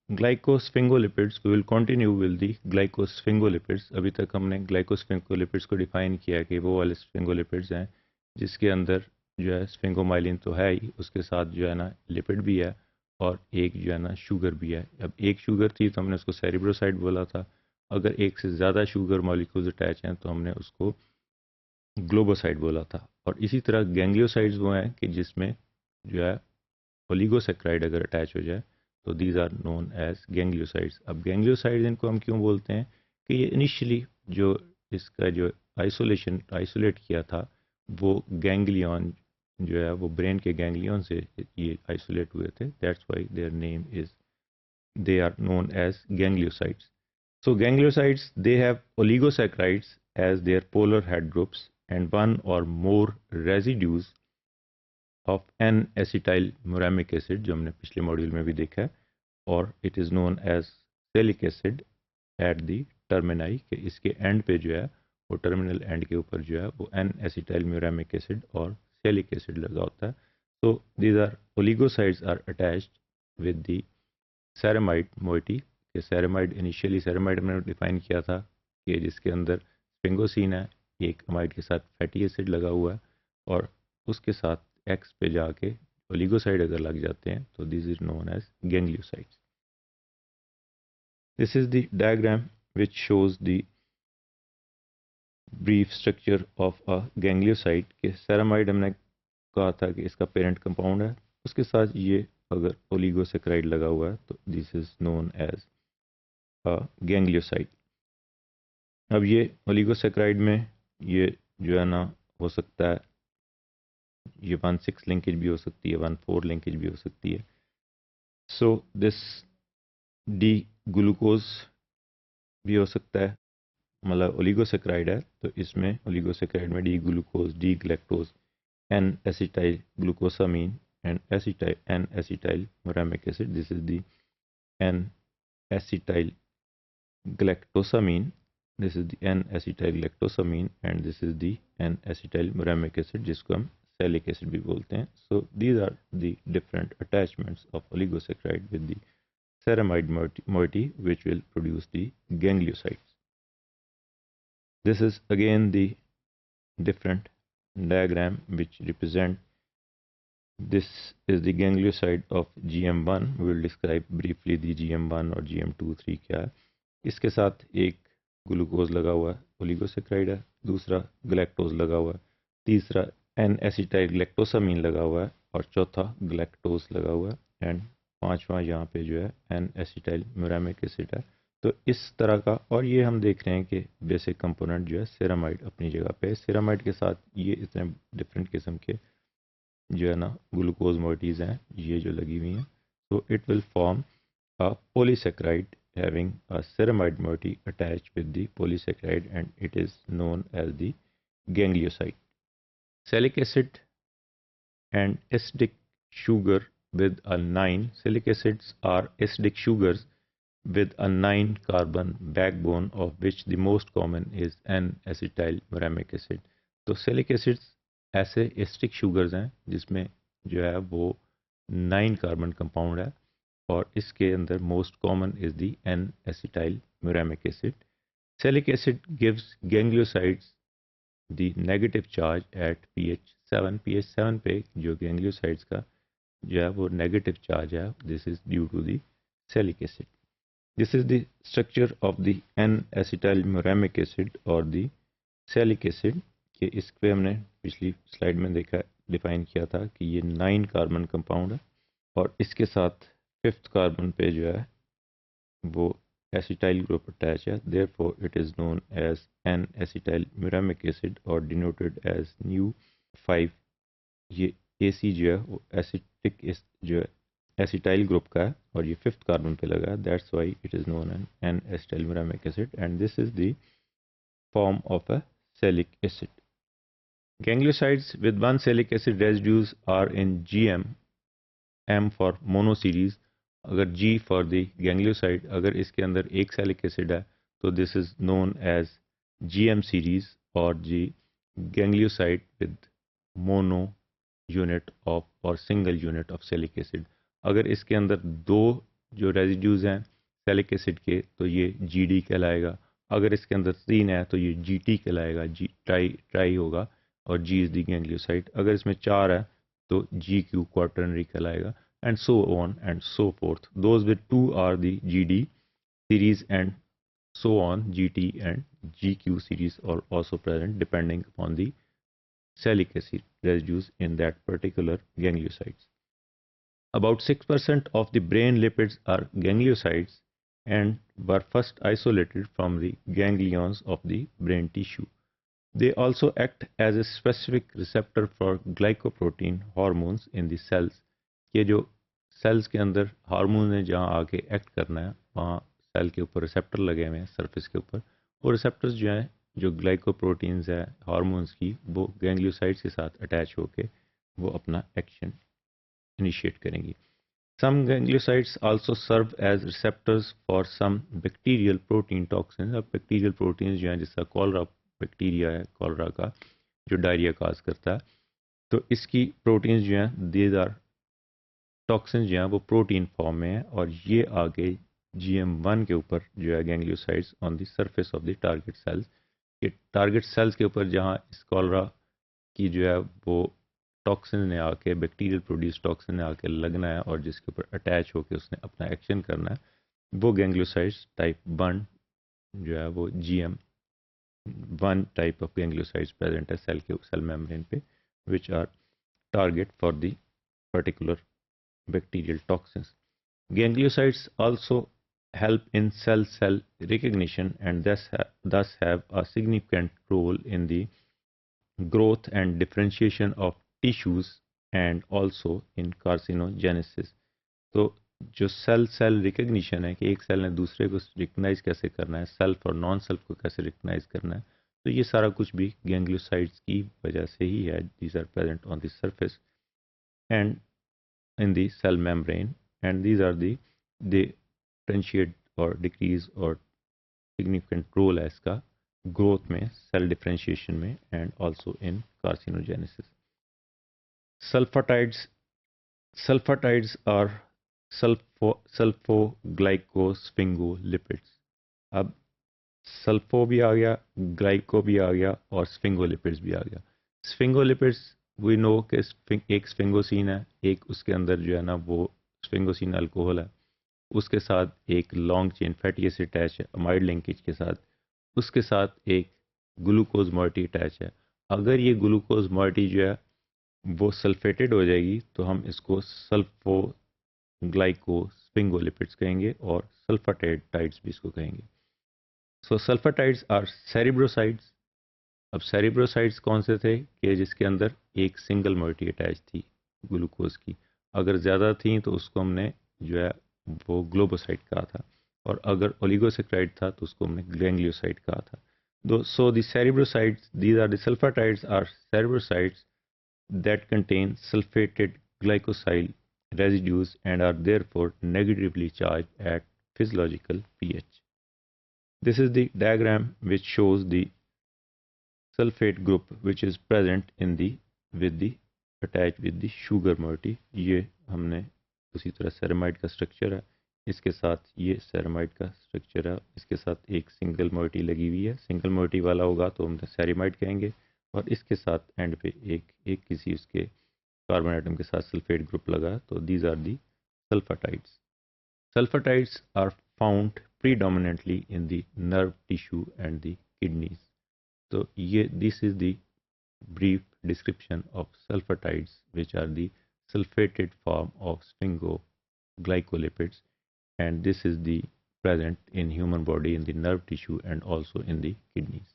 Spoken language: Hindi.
Glycosphingolipids, we will continue with the glycosphingolipids. अभी तक हमने ग्लाइकोस्फिंगोलिपिड्स को डिफाइन किया कि वो वाले स्फिंगोलिपिड्स हैं जिसके अंदर जो है स्फिंगोमाइलिन तो है ही, उसके साथ जो है ना लिपिड भी है और एक जो है ना शुगर भी है। अब एक शुगर थी तो हमने उसको सेरिब्रोसाइड बोला था, अगर एक से ज़्यादा शुगर मॉलिक्यूल्स अटैच हैं तो हमने उसको ग्लोबोसाइड बोला था। और इसी तरह गैंग्लियोसाइड्स वो हैं कि जिसमें जो है ओलिगोसेक्राइड अगर अटैच हो जाए तो these are known as gangliosides. अब गैंग्लियोसाइड्स इनको हम क्यों बोलते हैं कि ये इनिशियली जो इसका जो आइसोलेट किया था वो गैंग्लियन जो है वो ब्रेन के गैंग्लियन से ये आइसोलेट हुए थे, that's why their name is, they are known as gangliosides. So gangliosides, they have oligosaccharides as their polar head groups and one or more residues of N-acetyl-muramic acid, जो हमने पिछले मॉड्यूल में भी देखा है, और it is known as salic acid at the termini, कि इसके एंड पे जो है वो टर्मिनल एंड के ऊपर जो है वो N-acetyl-muramic acid और salic acid लगा होता है. So these are oligosides are attached with the ceramide moiety, के सेरेमाइड इनिशियली सेरेमाइड हमने डिफाइन किया था कि जिसके अंदर स्पिंगोसिन है, एक अमाइड के साथ फैटी एसिड लगा हुआ है और उसके साथ एक्स पे जाके ओलिगोसाइड अगर लग जाते हैं तो this is known as gangliosides. This is the diagram which shows the brief structure of a ganglioside. के सेरेमाइड हमने कहा था कि इसका पेरेंट कंपाउंड है, उसके साथ ये अगर ओलिगोसेक्राइड लगा हुआ है तो this is known as ganglioside. अब ये ओलिगोसेक्राइड में ये जो है ना हो सकता है ये 1,6 लिंकेज भी हो सकती है, 1,4 लिंकेज भी हो सकती है. सो दिस डी ग्लूकोज भी हो सकता है, मतलब ओलिगोसेक्राइड है तो इसमें ओलिगोसेक्राइड में D glucose, D galactose, N acetyl glucosamine and N acetyl muramic acid. This is the N acetyl galactosamine. This is the N-acetylgalactosamine and this is the N-acetylmuramic acid जिसको हम salic acid भी बोलते हैं. So these are the different attachments of oligosaccharide with the ceramide moiety which will produce the gangliosides. This is again the different diagram which represent, this is the ganglioside of GM1. We will describe briefly the GM1 और GM2, 3 क्या है. इसके साथ एक ग्लूकोज लगा हुआ है, ओलिगोसेक्राइड है, दूसरा ग्लैक्टोज लगा हुआ है, तीसरा एन एसिटाइल ग्लैक्टोसामीन लगा हुआ है और चौथा ग्लैक्टोज लगा हुआ है एंड पांचवा यहाँ पे जो है एन एसिटाइल म्यूरामिक एसिड है. तो इस तरह का, और ये हम देख रहे हैं कि बेसिक कंपोनेंट जो है सेरामाइड अपनी जगह पे, सेरामाइड के साथ ये इतने डिफरेंट किस्म के जो है ना ग्लूकोज मोइटीज़ हैं ये जो लगी हुई हैं. So it will form a polysaccharide having a ceramide moiety attached with the polysaccharide and it is known as the ganglioside. Salic acid and acidic sugar with a 9. Salic acids are acidic sugars with a 9 carbon backbone of which the most common is N-acetyl muramic acid. तो salic acids ऐसे एसिडिक शुगर्स हैं जिसमें जो है वो 9 कार्बन कंपाउंड है और इसके अंदर most common is the N acetyl muramic acid. Salic acid gives gangliosides the negative charge at pH 7. pH 7 पे जो gangliosides का जो है वो नेगेटिव चार्ज है, this is due to the salic acid. This is the structure of the N-acetyl muramic acid और दी salic acid. कि इस पे हमने पिछली स्लाइड में देखा, डिफाइन किया था कि ये 9 कार्बन कंपाउंड है और इसके साथ 5th कार्बन पे जो है वो एसिटाइल ग्रुप अटैच है, therefore it is known as N acetyl muramic acid और डिनोटेड एज न्यू 5. ये AC जो है वो एसिटिक जो है एसिटाइल ग्रुप का है और ये 5th कार्बन पे लगा है, that's why it is known N acetyl muramic acid and this is the form of a salic acid. Gangliosides with one salic acid residues are in GM, M for mono series. अगर G for the ganglioside, अगर इसके अंदर एक salic acid है तो this is known as GM series और G ganglioside with mono unit of or single unit of salic acid. अगर इसके अंदर दो जो रेजिड्यूज हैं सैलिक एसिड के तो ये GD कहलाएगा। अगर इसके अंदर 3 है तो ये GT कहलाएगा, जी ट्राई होगा और G इज द गैंग्लियोसाइट। अगर इसमें 4 है तो GQ क्वार्टरनरी कहलाएगा, and so on and so forth. Those with 2 are the GD series, and so on GT and GQ series are also present depending upon the salic acid residues in that particular gangliosides. About 6% of the brain lipids are gangliosides and were first isolated from the ganglions of the brain tissue. They also act as a specific receptor for glycoprotein hormones in the cells. ये जो सेल्स के अंदर हार्मोन ने जहाँ आके एक्ट करना है वहाँ सेल के ऊपर रिसेप्टर लगे हुए हैं सरफेस के ऊपर। वो रिसेप्टर्स जो हैं जो ग्लाइकोप्रोटीन्स है हार्मोन्स की वो गैंग्लियोसाइड्स के साथ अटैच होके वो अपना एक्शन इनिशिएट करेंगी। Some gangliosides also serve as receptors for some bacterial protein toxins. अब बैक्टीरियल प्रोटीन्स जो हैं जैसा कॉलरा बैक्टीरिया है कॉलरा का जो डायरिया काज करता है, तो इसकी प्रोटीन्स जो हैं दीज आर टॉक्सिन्स जो हैं वो प्रोटीन फॉर्म में है और ये आगे GM1 के ऊपर जो है gangliosides on the surface of the target cells, ये टारगेट सेल्स के ऊपर जहाँ इस कॉलरा की जो है वो टॉक्सिन ने आके बैक्टीरियल प्रोड्यूस टॉक्सिन ने आके लगना है और जिसके ऊपर अटैच होकर उसने अपना एक्शन करना है, वो गैंग्लियोसाइड्स टाइप 1 जो है वो GM1 type of gangliosides present है सेल मेम्ब्रेन पे which are target for the particular bacterial toxins. Gangliosides also help in cell recognition and thus have a significant role in the growth and differentiation of tissues and also in carcinogenesis. तो जो सेल रिकग्निशन है कि एक सेल ने दूसरे को रिकग्नाइज कैसे करना है, सेल्फ और नॉन सेल्फ को कैसे रिकग्नाइज करना है, तो ये सारा कुछ भी गैंग्लियोसाइड्स की वजह से ही है. These are present on the surface and in the cell membrane, and these are the they differentiate or decrease or significant role है इसका growth में, cell differentiation में and also in carcinogenesis. Sulfatides are sulfoglycosphingolipids. अब सल्फो भी आ गया, ग्लाइको भी आ गया और स्फिंगोलिपिड्स भी आ गया. स्फिंगोलिपिड्स वी नो कि एक स्फिंगोसिन है, एक उसके अंदर जो है ना वो स्फिंगोसिन अल्कोहल है, उसके साथ एक long chain fatty acid attach है अमाइड लिंकेज के साथ, उसके साथ एक ग्लूकोज मॉइटी अटैच है. अगर ये ग्लूकोज मॉइटी जो है वो सल्फेटेड हो जाएगी तो हम इसको सल्फो ग्लाइको स्फिंगोलिपिड्स कहेंगे और सल्फाटाइड्स भी इसको कहेंगे. सो सल्फाटाइड्स आर सेरिब्रोसाइड्स. अब सेरिब्रोसाइड्स कौन से थे कि जिसके अंदर एक सिंगल मॉइटी अटैच थी ग्लूकोज की, अगर ज़्यादा थी तो उसको हमने जो है वो ग्लोबोसाइड कहा था, और अगर ओलिगोसेक्राइड था तो उसको हमने गैंग्लियोसाइड कहा था. So the cerebrosides, these are the sulfatides are cerebrosides that contain sulfated glycosyl residues and are therefore negatively charged at physiological pH. This is the diagram which shows the sulfate group which is present in the attached with the sugar moiety. ये हमने उसी तरह सेरेमाइड का स्ट्रक्चर है, इसके साथ ये सेरेमाइड का स्ट्रक्चर है, इसके साथ एक सिंगल मोइटी लगी हुई है. सिंगल मोइटी वाला होगा तो हम सेरेमाइड कहेंगे, और इसके साथ एंड पे एक किसी उसके कार्बन एटम के साथ सल्फेट ग्रुप लगा, तो these are the sulphatides. Sulphatides are found predominantly in the nerve tissue and the kidneys. तो ये this is the brief description of sulfatides, which are the sulfated form of sphingoglycolipids, and this is the present in human body in the nerve tissue and also in the kidneys.